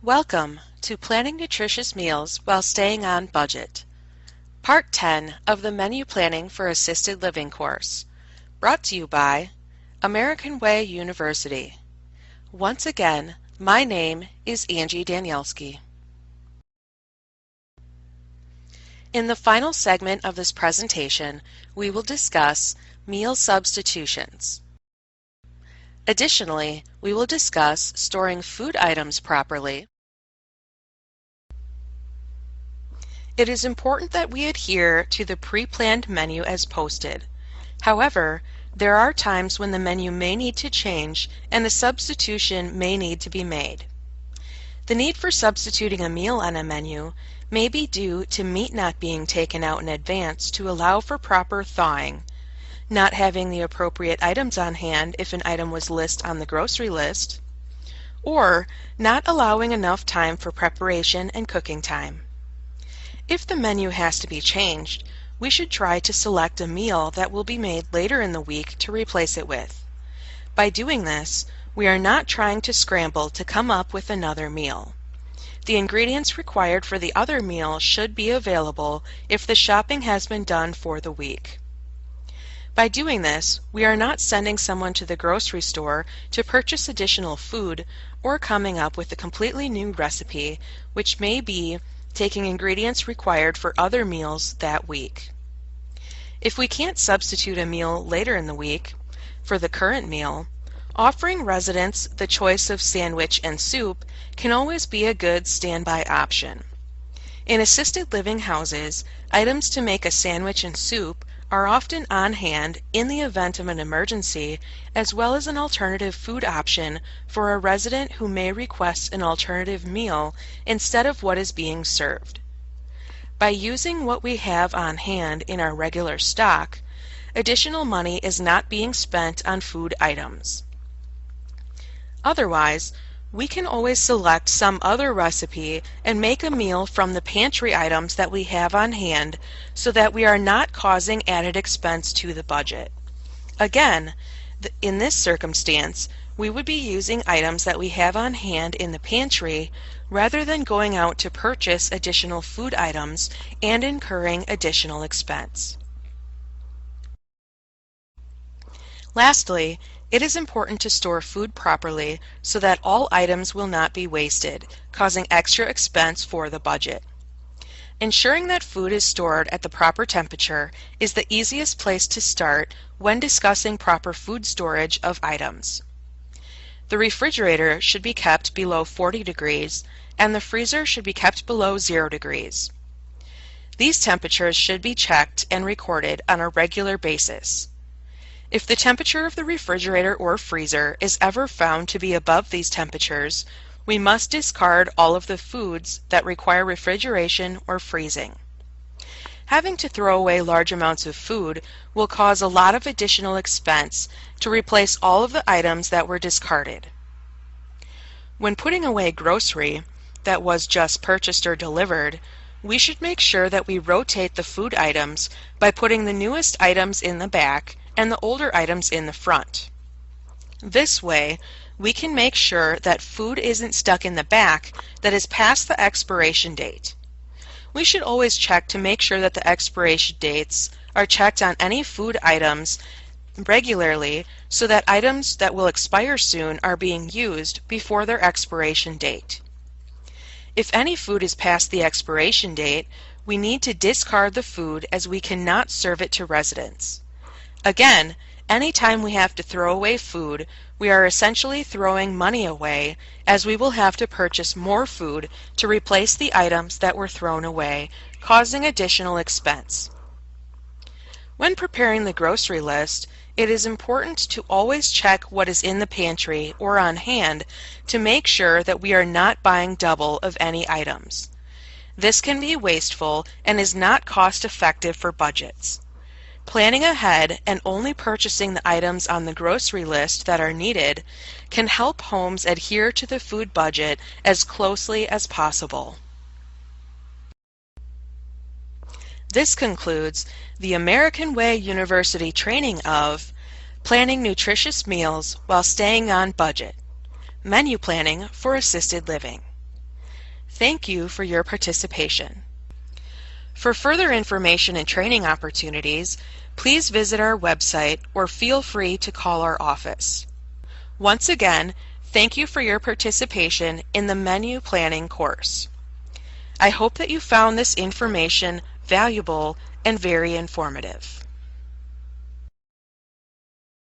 Welcome to Planning Nutritious Meals While Staying on Budget, Part 10 of the Menu Planning for Assisted Living course, brought to you by American Way University. Once again, my name is Angie Danielski. In the final segment of this presentation, we will discuss meal substitutions. Additionally, we will discuss storing food items properly. It is important that we adhere to the pre-planned menu as posted. However, there are times when the menu may need to change and a substitution may need to be made. The need for substituting a meal on a menu may be due to meat not being taken out in advance to allow for proper thawing, not having the appropriate items on hand if an item was listed on the grocery list, or not allowing enough time for preparation and cooking time. If the menu has to be changed, we should try to select a meal that will be made later in the week to replace it with. By doing this, we are not trying to scramble to come up with another meal. The ingredients required for the other meal should be available if the shopping has been done for the week. By doing this, we are not sending someone to the grocery store to purchase additional food or coming up with a completely new recipe, which may be taking ingredients required for other meals that week. If we can't substitute a meal later in the week for the current meal, offering residents the choice of sandwich and soup can always be a good standby option. In assisted living houses, items to make a sandwich and soup are often on hand in the event of an emergency, as well as an alternative food option for a resident who may request an alternative meal instead of what is being served. By using what we have on hand in our regular stock, additional money is not being spent on food items. Otherwise, we can always select some other recipe and make a meal from the pantry items that we have on hand so that we are not causing added expense to the budget. Again, in this circumstance, we would be using items that we have on hand in the pantry rather than going out to purchase additional food items and incurring additional expense. Lastly, it is important to store food properly so that all items will not be wasted, causing extra expense for the budget. Ensuring that food is stored at the proper temperature is the easiest place to start when discussing proper food storage of items. The refrigerator should be kept below 40 degrees and the freezer should be kept below 0 degrees. These temperatures should be checked and recorded on a regular basis. If the temperature of the refrigerator or freezer is ever found to be above these temperatures, we must discard all of the foods that require refrigeration or freezing. Having to throw away large amounts of food will cause a lot of additional expense to replace all of the items that were discarded. When putting away grocery that was just purchased or delivered, we should make sure that we rotate the food items by putting the newest items in the back and the older items in the front. This way, we can make sure that food isn't stuck in the back that is past the expiration date. We should always check to make sure that the expiration dates are checked on any food items regularly so that items that will expire soon are being used before their expiration date. If any food is past the expiration date, we need to discard the food as we cannot serve it to residents. Again, anytime we have to throw away food, we are essentially throwing money away as we will have to purchase more food to replace the items that were thrown away, causing additional expense. When preparing the grocery list, it is important to always check what is in the pantry or on hand to make sure that we are not buying double of any items. This can be wasteful and is not cost-effective for budgets. Planning ahead and only purchasing the items on the grocery list that are needed can help homes adhere to the food budget as closely as possible. This concludes the American Way University training of Planning Nutritious Meals While Staying on Budget, Menu Planning for Assisted Living. Thank you for your participation. For further information and training opportunities, please visit our website or feel free to call our office. Once again, thank you for your participation in the menu planning course. I hope that you found this information valuable and very informative.